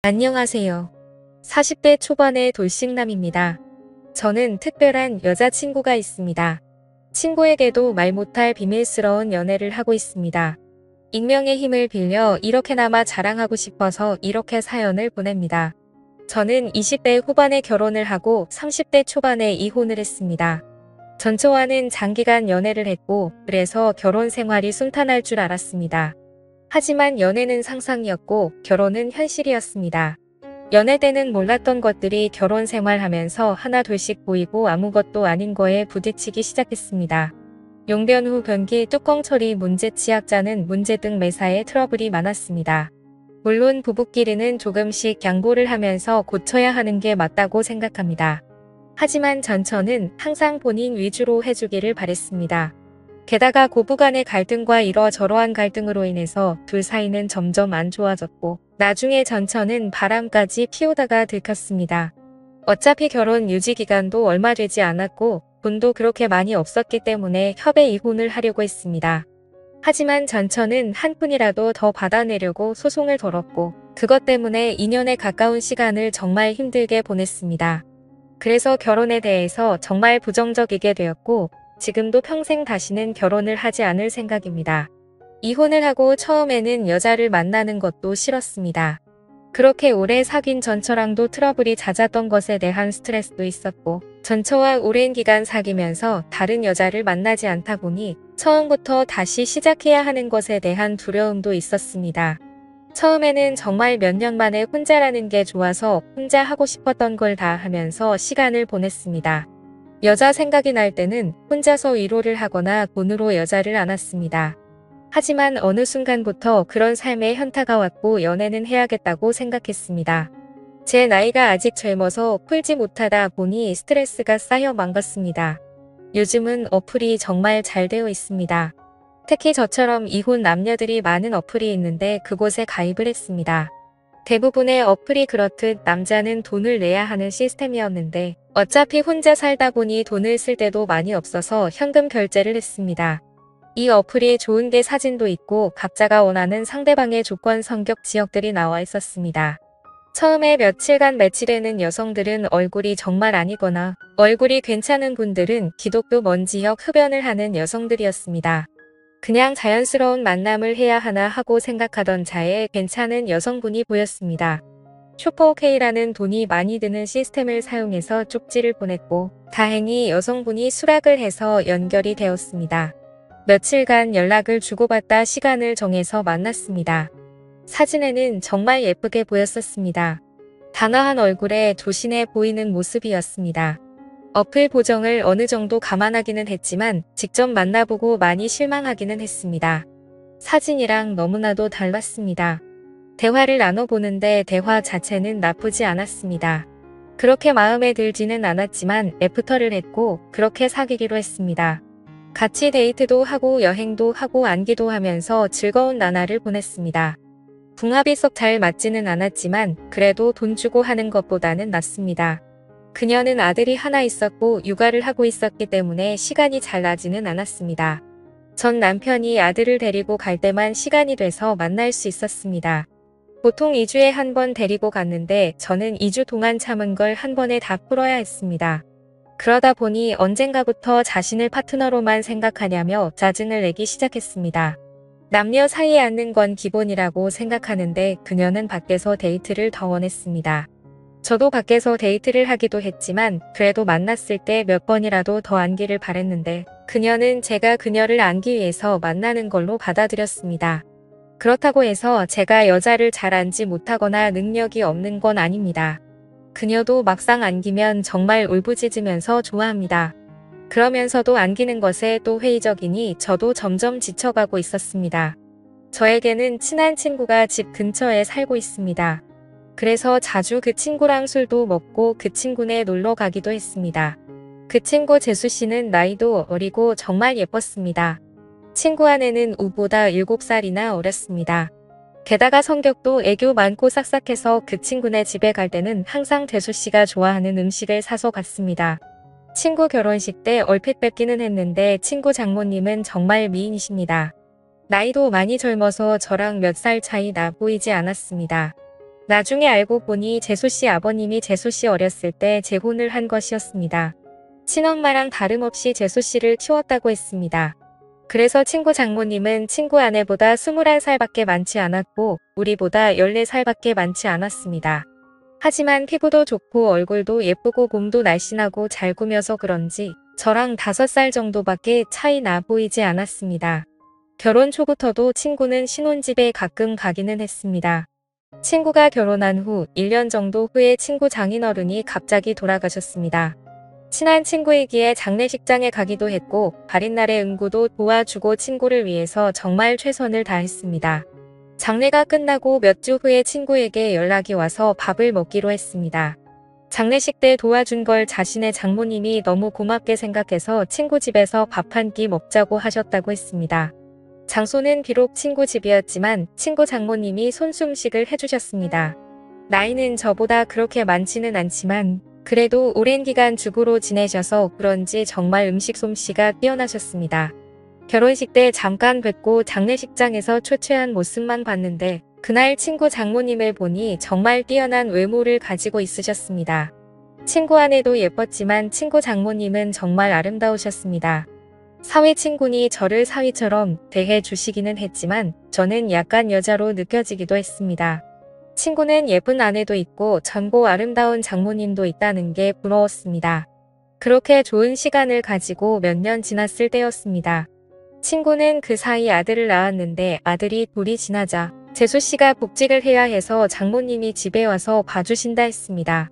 안녕하세요. 40대 초반의 돌싱남입니다. 저는 특별한 여자친구가 있습니다. 친구에게도 말 못할 비밀스러운 연애를 하고 있습니다. 익명의 힘을 빌려 이렇게나마 자랑하고 싶어서 이렇게 사연을 보냅니다. 저는 20대 후반에 결혼을 하고 30대 초반에 이혼을 했습니다. 전처와는 장기간 연애를 했고 그래서 결혼 생활이 순탄할 줄 알았습니다. 하지만 연애는 상상이었고 결혼은 현실이었습니다. 연애 때는 몰랐던 것들이 결혼 생활하면서 하나 둘씩 보이고 아무것도 아닌 거에 부딪히기 시작했습니다. 용변 후 변기 뚜껑 처리 문제, 치약자는 문제 등 매사에 트러블이 많았습니다. 물론 부부끼리는 조금씩 양보를 하면서 고쳐야 하는 게 맞다고 생각합니다. 하지만 전처는 항상 본인 위주로 해주기를 바랬습니다. 게다가 고부간의 갈등과 이러저러한 갈등으로 인해서 둘 사이는 점점 안 좋아졌고 나중에 전처는 바람까지 피우다가 들켰습니다. 어차피 결혼 유지 기간도 얼마 되지 않았고 돈도 그렇게 많이 없었기 때문에 협의 이혼을 하려고 했습니다. 하지만 전처는 한 푼이라도 더 받아내려고 소송을 걸었고 그것 때문에 2년에 가까운 시간을 정말 힘들게 보냈습니다. 그래서 결혼에 대해서 정말 부정적이게 되었고 지금도 평생 다시는 결혼을 하지 않을 생각입니다. 이혼을 하고 처음에는 여자를 만나는 것도 싫었습니다. 그렇게 오래 사귄 전처랑도 트러블이 잦았던 것에 대한 스트레스도 있었고 전처와 오랜 기간 사귀면서 다른 여자를 만나지 않다 보니 처음부터 다시 시작해야 하는 것에 대한 두려움도 있었습니다. 처음에는 정말 몇 년 만에 혼자라는 게 좋아서 혼자 하고 싶었던 걸 다 하면서 시간을 보냈습니다. 여자 생각이 날 때는 혼자서 위로를 하거나 돈으로 여자를 안았습니다. 하지만 어느 순간부터 그런 삶의 현타가 왔고 연애는 해야겠다고 생각했습니다. 제 나이가 아직 젊어서 풀지 못하다 보니 스트레스가 쌓여 망갔습니다. 요즘은 어플이 정말 잘 되어 있습니다. 특히 저처럼 이혼 남녀들이 많은 어플이 있는데 그곳에 가입을 했습니다. 대부분의 어플이 그렇듯 남자는 돈을 내야 하는 시스템이었는데 어차피 혼자 살다 보니 돈을 쓸 때도 많이 없어서 현금 결제를 했습니다. 이 어플이 좋은 게 사진도 있고 각자가 원하는 상대방의 조건 성격 지역들이 나와 있었습니다. 처음에 며칠간 매치되는 여성들은 얼굴이 정말 아니거나 얼굴이 괜찮은 분들은 기독교 먼지역 흡연을 하는 여성들이었습니다. 그냥 자연스러운 만남을 해야 하나 하고 생각하던 차에 괜찮은 여성분이 보였습니다. 슈퍼OK라는 돈이 많이 드는 시스템을 사용해서 쪽지를 보냈고 다행히 여성분이 수락을 해서 연결이 되었습니다. 며칠간 연락을 주고받다 시간을 정해서 만났습니다. 사진에는 정말 예쁘게 보였었습니다. 단아한 얼굴에 조신해 보이는 모습이었습니다. 어플 보정을 어느 정도 감안하기는 했지만 직접 만나보고 많이 실망하기는 했습니다. 사진이랑 너무나도 달랐습니다. 대화를 나눠보는데 대화 자체는 나쁘지 않았습니다. 그렇게 마음에 들지는 않았지만 애프터를 했고 그렇게 사귀기로 했습니다. 같이 데이트도 하고 여행도 하고 안기도 하면서 즐거운 나날을 보냈습니다. 궁합이 썩 잘 맞지는 않았지만 그래도 돈 주고 하는 것보다는 낫습니다. 그녀는 아들이 하나 있었고 육아를 하고 있었기 때문에 시간이 잘 나지는 않았습니다. 전 남편이 아들을 데리고 갈 때만 시간이 돼서 만날 수 있었습니다. 보통 2주에 한 번 데리고 갔는데 저는 2주 동안 참은 걸 한 번에 다 풀어야 했습니다. 그러다 보니 언젠가부터 자신을 파트너로만 생각하냐며 짜증을 내기 시작했습니다. 남녀 사이에 앉는 건 기본이라고 생각하는데 그녀는 밖에서 데이트를 더 원했습니다. 저도 밖에서 데이트를 하기도 했지만 그래도 만났을 때 몇 번이라도 더 안기를 바랬는데 그녀는 제가 그녀를 안기 위해서 만나는 걸로 받아들였습니다. 그렇다고 해서 제가 여자를 잘 안지 못하거나 능력이 없는 건 아닙니다. 그녀도 막상 안기면 정말 울부짖으면서 좋아합니다. 그러면서도 안기는 것에 또 회의적이니 저도 점점 지쳐가고 있었습니다. 저에게는 친한 친구가 집 근처에 살고 있습니다. 그래서 자주 그 친구랑 술도 먹고 그 친구네 놀러 가기도 했습니다. 그 친구 재수씨는 나이도 어리고 정말 예뻤습니다. 친구 아내는 우보다 7살이나 어렸습니다. 게다가 성격도 애교 많고 싹싹해서 그 친구네 집에 갈 때는 항상 재수씨가 좋아하는 음식을 사서 갔습니다. 친구 결혼식 때 얼핏 뵙기는 했는데 친구 장모님은 정말 미인이십니다. 나이도 많이 젊어서 저랑 몇 살 차이 나 보이지 않았습니다. 나중에 알고 보니 재수씨 아버님이 재수씨 어렸을 때 재혼을 한 것이었습니다. 친엄마랑 다름없이 재수씨를 키웠다고 했습니다. 그래서 친구 장모님은 친구 아내보다 21살밖에 많지 않았고 우리보다 14살밖에 많지 않았습니다. 하지만 피부도 좋고 얼굴도 예쁘고 몸도 날씬하고 잘 꾸며서 그런지 저랑 5살 정도밖에 차이 나 보이지 않았습니다. 결혼 초부터도 친구는 신혼집에 가끔 가기는 했습니다. 친구가 결혼한 후 1년 정도 후에 친구 장인어른이 갑자기 돌아가셨습니다. 친한 친구이기에 장례식장에 가기도 했고 발인날의 응구도 도와주고 친구를 위해서 정말 최선을 다했습니다. 장례가 끝나고 몇 주 후에 친구에게 연락이 와서 밥을 먹기로 했습니다. 장례식 때 도와준 걸 자신의 장모님이 너무 고맙게 생각해서 친구 집에서 밥 한 끼 먹자고 하셨다고 했습니다. 장소는 비록 친구 집이었지만 친구 장모님이 손솜씨를 해주셨습니다. 나이는 저보다 그렇게 많지는 않지만 그래도 오랜 기간 주부로 지내셔서 그런지 정말 음식 솜씨가 뛰어나셨습니다. 결혼식 때 잠깐 뵙고 장례식장에서 초췌한 모습만 봤는데 그날 친구 장모님을 보니 정말 뛰어난 외모를 가지고 있으셨습니다. 친구 아내도 예뻤지만 친구 장모님은 정말 아름다우셨습니다. 사위 친구니 저를 사위처럼 대해 주시기는 했지만 저는 약간 여자로 느껴지기도 했습니다. 친구는 예쁜 아내도 있고 젊고 아름다운 장모님도 있다는 게 부러웠습니다. 그렇게 좋은 시간을 가지고 몇 년 지났을 때였습니다. 친구는 그 사이 아들을 낳았는데 아들이 돌이 지나자 재수씨가 복직을 해야 해서 장모님이 집에 와서 봐주신다 했습니다.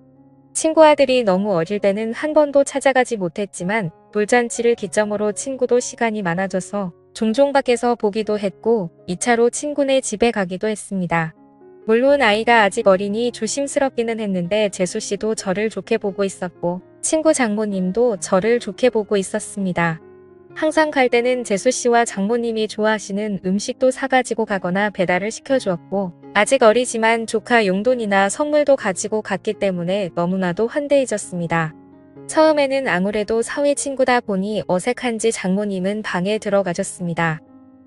친구 아들이 너무 어릴 때는 한 번도 찾아가지 못했지만 돌잔치를 기점으로 친구도 시간이 많아져서 종종 밖에서 보기도 했고 2차로 친구네 집에 가기도 했습니다. 물론 아이가 아직 어리니 조심스럽기는 했는데 재수씨도 저를 좋게 보고 있었고 친구 장모님도 저를 좋게 보고 있었습니다. 항상 갈 때는 재수씨와 장모님이 좋아하시는 음식도 사가지고 가거나 배달을 시켜주었고 아직 어리지만 조카 용돈이나 선물도 가지고 갔기 때문에 너무나도 환대해졌습니다. 처음에는 아무래도 사위 친구다 보니 어색한지 장모님은 방에 들어가셨습니다.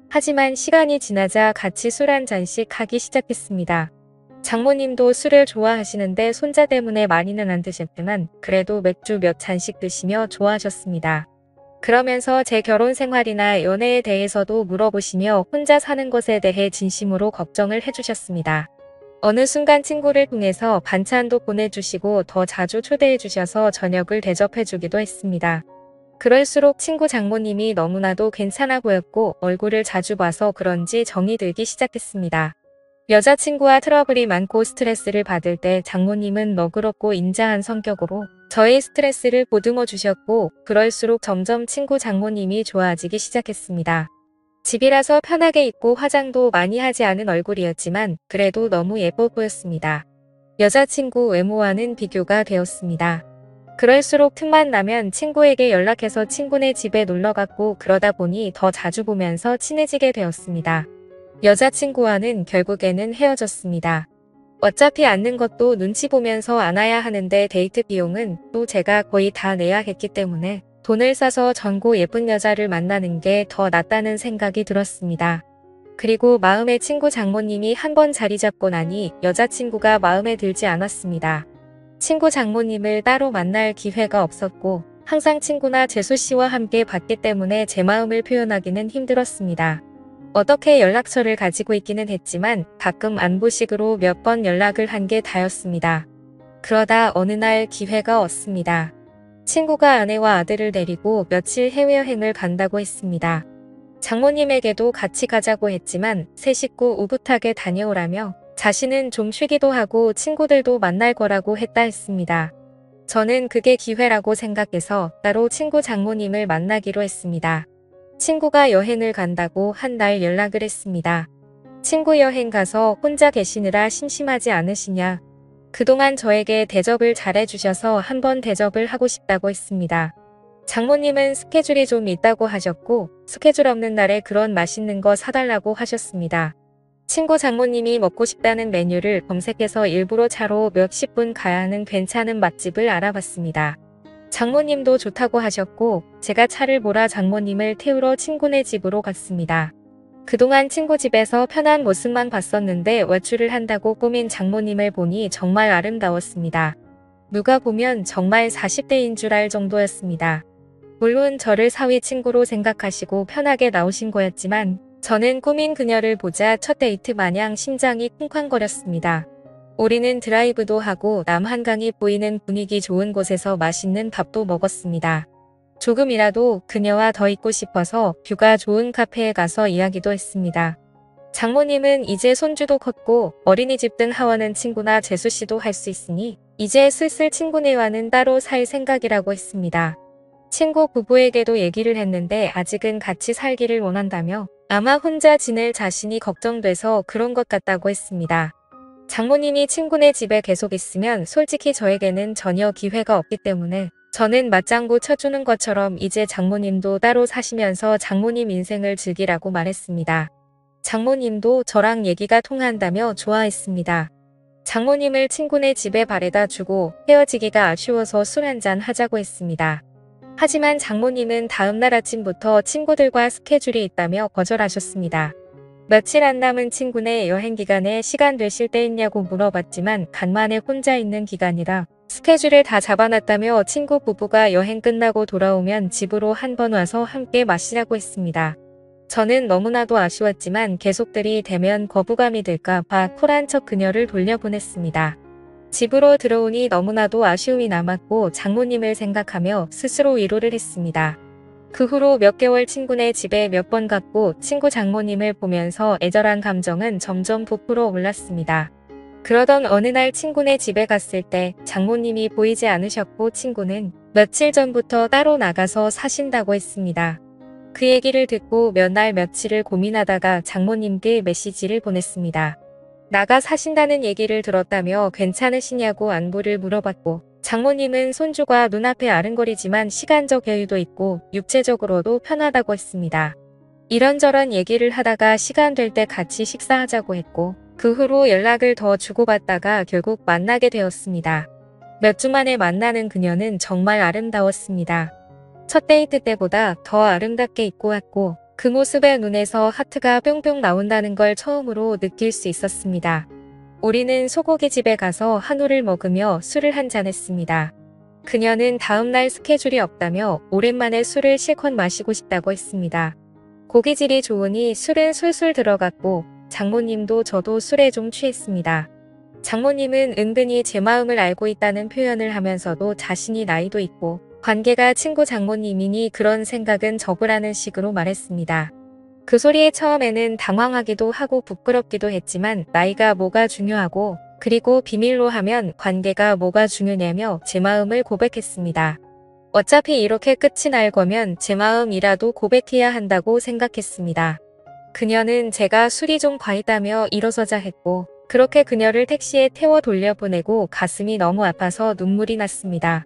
하지만 시간이 지나자 같이 술 한 잔씩 하기 시작했습니다. 장모님도 술을 좋아하시는데 손자 때문에 많이는 안 드셨지만 그래도 맥주 몇 잔씩 드시며 좋아하셨습니다. 그러면서 제 결혼 생활이나 연애에 대해서도 물어보시며 혼자 사는 것에 대해 진심으로 걱정을 해주셨습니다. 어느 순간 친구를 통해서 반찬도 보내주시고 더 자주 초대해 주셔서 저녁을 대접해주기도 했습니다. 그럴수록 친구 장모님이 너무나도 괜찮아 보였고 얼굴을 자주 봐서 그런지 정이 들기 시작했습니다. 여자친구와 트러블이 많고 스트레스를 받을 때 장모님은 너그럽고 인자한 성격으로 저의 스트레스를 보듬어 주셨고 그럴수록 점점 친구 장모님이 좋아지기 시작했습니다. 집이라서 편하게 입고 화장도 많이 하지 않은 얼굴이었지만 그래도 너무 예뻐 보였습니다. 여자친구 외모와는 비교가 되었습니다. 그럴수록 틈만 나면 친구에게 연락해서 친구네 집에 놀러갔고 그러다 보니 더 자주 보면서 친해지게 되었습니다. 여자친구와는 결국에는 헤어졌습니다. 어차피 앉는 것도 눈치 보면서 안아야 하는데 데이트 비용은 또 제가 거의 다 내야 했기 때문에 돈을 싸서 젊고 예쁜 여자를 만나는 게 더 낫다는 생각이 들었습니다. 그리고 마음의 친구 장모님이 한번 자리 잡고 나니 여자친구가 마음에 들지 않았습니다. 친구 장모님을 따로 만날 기회가 없었고 항상 친구나 재수씨와 함께 봤기 때문에 제 마음을 표현하기는 힘들었습니다. 어떻게 연락처를 가지고 있기는 했지만 가끔 안부식으로 몇 번 연락을 한 게 다였습니다. 그러다 어느 날 기회가 왔습니다. 친구가 아내와 아들을 데리고 며칠 해외여행을 간다고 했습니다. 장모님에게도 같이 가자고 했지만 새 식구 오붓하게 다녀오라며 자신은 좀 쉬기도 하고 친구들도 만날 거라고 했다 했습니다. 저는 그게 기회라고 생각해서 따로 친구 장모님을 만나기로 했습니다. 친구가 여행을 간다고 한 날 연락을 했습니다. 친구 여행 가서 혼자 계시느라 심심하지 않으시냐? 그동안 저에게 대접을 잘해주셔서 한번 대접을 하고 싶다고 했습니다. 장모님은 스케줄이 좀 있다고 하셨고 스케줄 없는 날에 그런 맛있는 거 사달라고 하셨습니다. 친구 장모님이 먹고 싶다는 메뉴를 검색해서 일부러 차로 몇십 분 가야 하는 괜찮은 맛집을 알아봤습니다. 장모님도 좋다고 하셨고 제가 차를 몰아 장모님을 태우러 친구네 집으로 갔습니다. 그동안 친구 집에서 편한 모습만 봤었는데 외출을 한다고 꾸민 장모님을 보니 정말 아름다웠습니다. 누가 보면 정말 40대인 줄 알 정도였습니다. 물론 저를 사위 친구로 생각하시고 편하게 나오신 거였지만 저는 꾸민 그녀를 보자 첫 데이트 마냥 심장이 쿵쾅거렸습니다. 우리는 드라이브도 하고 남 한강이 보이는 분위기 좋은 곳에서 맛있는 밥도 먹었습니다. 조금이라도 그녀와 더 있고 싶어서 뷰가 좋은 카페에 가서 이야기도 했습니다. 장모님은 이제 손주도 컸고 어린이집 등 하원은 친구나 재수씨도 할 수 있으니 이제 슬슬 친구네와는 따로 살 생각이라고 했습니다. 친구 부부에게도 얘기를 했는데 아직은 같이 살기를 원한다며 아마 혼자 지낼 자신이 걱정돼서 그런 것 같다고 했습니다. 장모님이 친구네 집에 계속 있으면 솔직히 저에게는 전혀 기회가 없기 때문에 저는 맞장구 쳐주는 것처럼 이제 장모님도 따로 사시면서 장모님 인생을 즐기라고 말했습니다. 장모님도 저랑 얘기가 통한다며 좋아했습니다. 장모님을 친구네 집에 바래다 주고 헤어지기가 아쉬워서 술 한잔 하자고 했습니다. 하지만 장모님은 다음날 아침부터 친구들과 스케줄이 있다며 거절하셨습니다. 며칠 안 남은 친구네 여행 기간에 시간 되실 때 있냐고 물어봤지만 간만에 혼자 있는 기간이라 스케줄을 다 잡아놨다며 친구 부부가 여행 끝나고 돌아오면 집으로 한번 와서 함께 마시라고 했습니다. 저는 너무나도 아쉬웠지만 계속 들이대면 거부감이 들까 봐 쿨한 척 그녀를 돌려보냈습니다. 집으로 들어오니 너무나도 아쉬움이 남았고 장모님을 생각하며 스스로 위로를 했습니다. 그 후로 몇 개월 친구네 집에 몇 번 갔고 친구 장모님을 보면서 애절한 감정은 점점 부풀어 올랐습니다. 그러던 어느 날 친구네 집에 갔을 때 장모님이 보이지 않으셨고 친구는 며칠 전부터 따로 나가서 사신다고 했습니다. 그 얘기를 듣고 몇 날 며칠을 고민하다가 장모님께 메시지를 보냈습니다. 나가 사신다는 얘기를 들었다며 괜찮으시냐고 안부를 물어봤고 장모님은 손주가 눈앞에 아른거리지만 시간적 여유도 있고 육체적으로도 편하다고 했습니다. 이런저런 얘기를 하다가 시간 될 때 같이 식사하자고 했고 그 후로 연락을 더 주고받다가 결국 만나게 되었습니다. 몇 주 만에 만나는 그녀는 정말 아름다웠습니다. 첫 데이트 때보다 더 아름답게 입고 왔고 그 모습에 눈에서 하트가 뿅뿅 나온다는 걸 처음으로 느낄 수 있었습니다. 우리는 소고기 집에 가서 한우를 먹으며 술을 한잔 했습니다. 그녀는 다음날 스케줄이 없다며 오랜만에 술을 실컷 마시고 싶다고 했습니다. 고기질이 좋으니 술은 술술 들어갔고 장모님도 저도 술에 좀 취했습니다. 장모님은 은근히 제 마음을 알고 있다는 표현을 하면서도 자신이 나이도 있고 관계가 친구 장모님이니 그런 생각은 접으라는 식으로 말했습니다. 그 소리에 처음에는 당황하기도 하고 부끄럽기도 했지만 나이가 뭐가 중요하고 그리고 비밀로 하면 관계가 뭐가 중요냐며 제 마음을 고백했습니다. 어차피 이렇게 끝이 날 거면 제 마음이라도 고백해야 한다고 생각했습니다. 그녀는 제가 술이 좀 과했다며 일어서자 했고 그렇게 그녀를 택시에 태워 돌려보내고 가슴이 너무 아파서 눈물이 났습니다.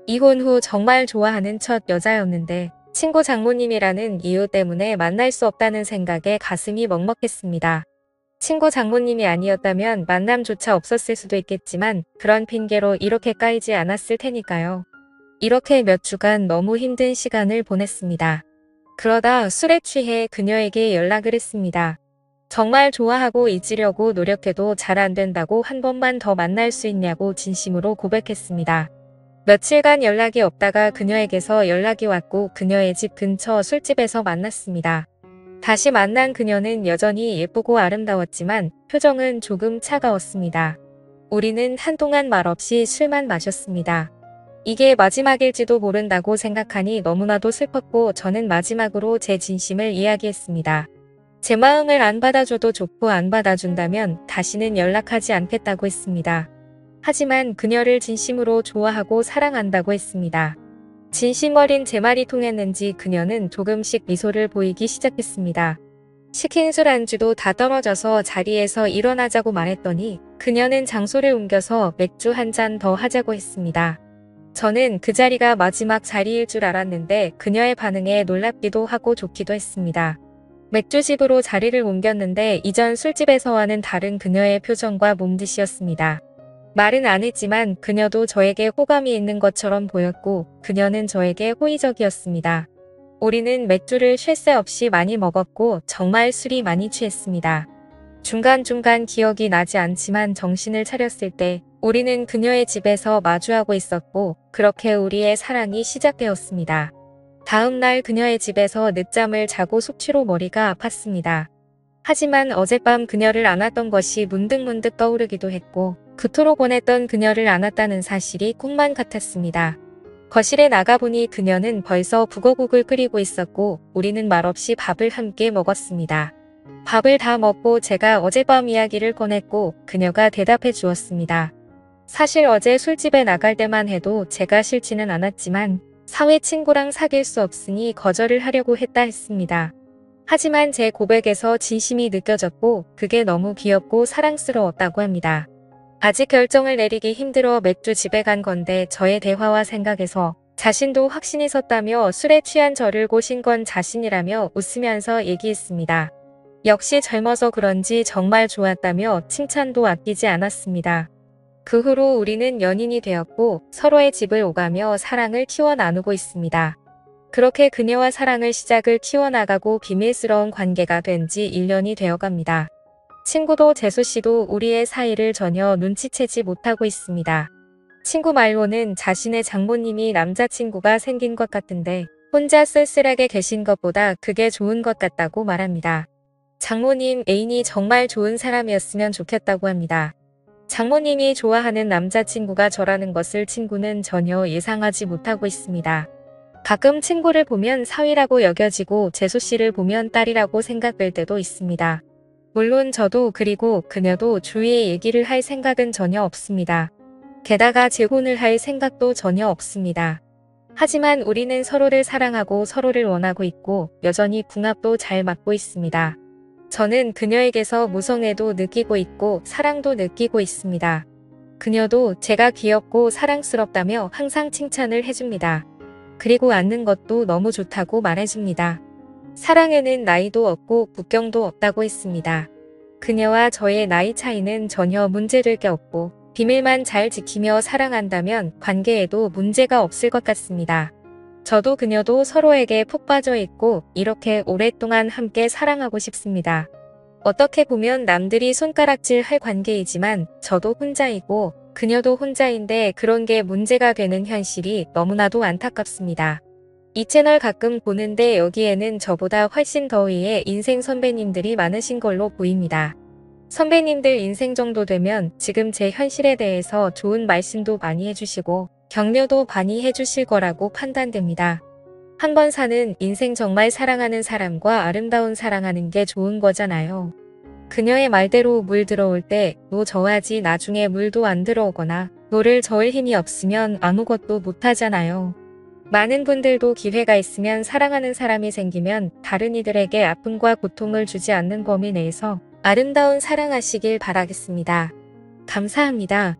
이혼 후 정말 좋아하는 첫 여자였는데 친구 장모님이라는 이유 때문에 만날 수 없다는 생각에 가슴이 먹먹했습니다. 친구 장모님이 아니었다면 만남조차 없었을 수도 있겠지만 그런 핑계로 이렇게 까이지 않았을 테니까요. 이렇게 몇 주간 너무 힘든 시간을 보냈습니다. 그러다 술에 취해 그녀에게 연락을 했습니다. 정말 좋아하고 잊으려고 노력해도 잘 안 된다고 한 번만 더 만날 수 있냐고 진심으로 고백했습니다. 며칠간 연락이 없다가 그녀에게서 연락이 왔고 그녀의 집 근처 술집에서 만났습니다. 다시 만난 그녀는 여전히 예쁘고 아름다웠지만 표정은 조금 차가웠습니다. 우리는 한동안 말없이 술만 마셨습니다. 이게 마지막일지도 모른다고 생각하니 너무나도 슬펐고 저는 마지막으로 제 진심을 이야기했습니다. 제 마음을 안 받아줘도 좋고 안 받아준다면 다시는 연락하지 않겠다고 했습니다. 하지만 그녀를 진심으로 좋아하고 사랑한다고 했습니다. 진심 어린 제 말이 통했는지 그녀는 조금씩 미소를 보이기 시작했습니다. 시킨 술 안주도 다 떨어져서 자리에서 일어나자고 말했더니 그녀는 장소를 옮겨서 맥주 한 잔 더 하자고 했습니다. 저는 그 자리가 마지막 자리일 줄 알았는데 그녀의 반응에 놀랍기도 하고 좋기도 했습니다. 맥주집으로 자리를 옮겼는데 이전 술집에서와는 다른 그녀의 표정과 몸짓이었습니다. 말은 안 했지만 그녀도 저에게 호감이 있는 것처럼 보였고 그녀는 저에게 호의적이었습니다. 우리는 맥주를 쉴 새 없이 많이 먹었고 정말 술이 많이 취했습니다. 중간중간 기억이 나지 않지만 정신을 차렸을 때 우리는 그녀의 집에서 마주하고 있었고 그렇게 우리의 사랑이 시작되었습니다. 다음 날 그녀의 집에서 늦잠을 자고 숙취로 머리가 아팠습니다. 하지만 어젯밤 그녀를 안았던 것이 문득문득 떠오르기도 했고 그토록 원했던 그녀를 안았다는 사실이 꿈만 같았습니다. 거실에 나가보니 그녀는 벌써 북어국을 끓이고 있었고 우리는 말없이 밥을 함께 먹었습니다. 밥을 다 먹고 제가 어젯밤 이야기를 꺼냈고 그녀가 대답해 주었습니다. 사실 어제 술집에 나갈 때만 해도 제가 싫지는 않았지만 사회 친구랑 사귈 수 없으니 거절을 하려고 했습니다. 하지만 제 고백에서 진심이 느껴졌고 그게 너무 귀엽고 사랑스러웠다고 합니다. 아직 결정을 내리기 힘들어 맥주 집에 간 건데 저의 대화와 생각에서 자신도 확신이 섰다며 술에 취한 저를 꼬신 건 자신이라며 웃으면서 얘기했습니다. 역시 젊어서 그런지 정말 좋았다며 칭찬도 아끼지 않았습니다. 그 후로 우리는 연인이 되었고 서로의 집을 오가며 사랑을 키워 나누고 있습니다. 그렇게 그녀와 사랑을 시작을 키워나가고 비밀스러운 관계가 된 지 1년이 되어갑니다. 친구도 재수씨도 우리의 사이를 전혀 눈치채지 못하고 있습니다. 친구 말로는 자신의 장모님이 남자친구가 생긴 것 같은데 혼자 쓸쓸하게 계신 것보다 그게 좋은 것 같다고 말합니다. 장모님 애인이 정말 좋은 사람이었으면 좋겠다고 합니다. 장모님이 좋아하는 남자친구가 저라는 것을 친구는 전혀 예상하지 못하고 있습니다. 가끔 친구를 보면 사위라고 여겨지고 재수씨를 보면 딸이라고 생각될 때도 있습니다. 물론 저도 그리고 그녀도 주위에 얘기를 할 생각은 전혀 없습니다. 게다가 재혼을 할 생각도 전혀 없습니다. 하지만 우리는 서로를 사랑하고 서로를 원하고 있고 여전히 궁합도 잘 맞고 있습니다. 저는 그녀에게서 무성애도 느끼고 있고 사랑도 느끼고 있습니다. 그녀도 제가 귀엽고 사랑스럽다며 항상 칭찬을 해줍니다. 그리고 앉는 것도 너무 좋다고 말해줍니다. 사랑에는 나이도 없고 국경도 없다고 했습니다. 그녀와 저의 나이 차이는 전혀 문제될 게 없고 비밀만 잘 지키며 사랑한다면 관계에도 문제가 없을 것 같습니다. 저도 그녀도 서로에게 푹 빠져 있고 이렇게 오랫동안 함께 사랑하고 싶습니다. 어떻게 보면 남들이 손가락질 할 관계이지만 저도 혼자이고 그녀도 혼자인데 그런 게 문제가 되는 현실이 너무나도 안타깝습니다. 이 채널 가끔 보는데 여기에는 저보다 훨씬 더 위에 인생 선배님들이 많으신 걸로 보입니다. 선배님들 인생 정도 되면 지금 제 현실에 대해서 좋은 말씀도 많이 해주시고 격려도 많이 해주실 거라고 판단됩니다. 한 번 사는 인생 정말 사랑하는 사람과 아름다운 사랑하는 게 좋은 거잖아요. 그녀의 말대로 물 들어올 때 너 저하지 나중에 물도 안 들어오거나 너를 저을 힘이 없으면 아무것도 못하잖아요. 많은 분들도 기회가 있으면 사랑하는 사람이 생기면 다른 이들에게 아픔과 고통을 주지 않는 범위 내에서 아름다운 사랑하시길 바라겠습니다. 감사합니다.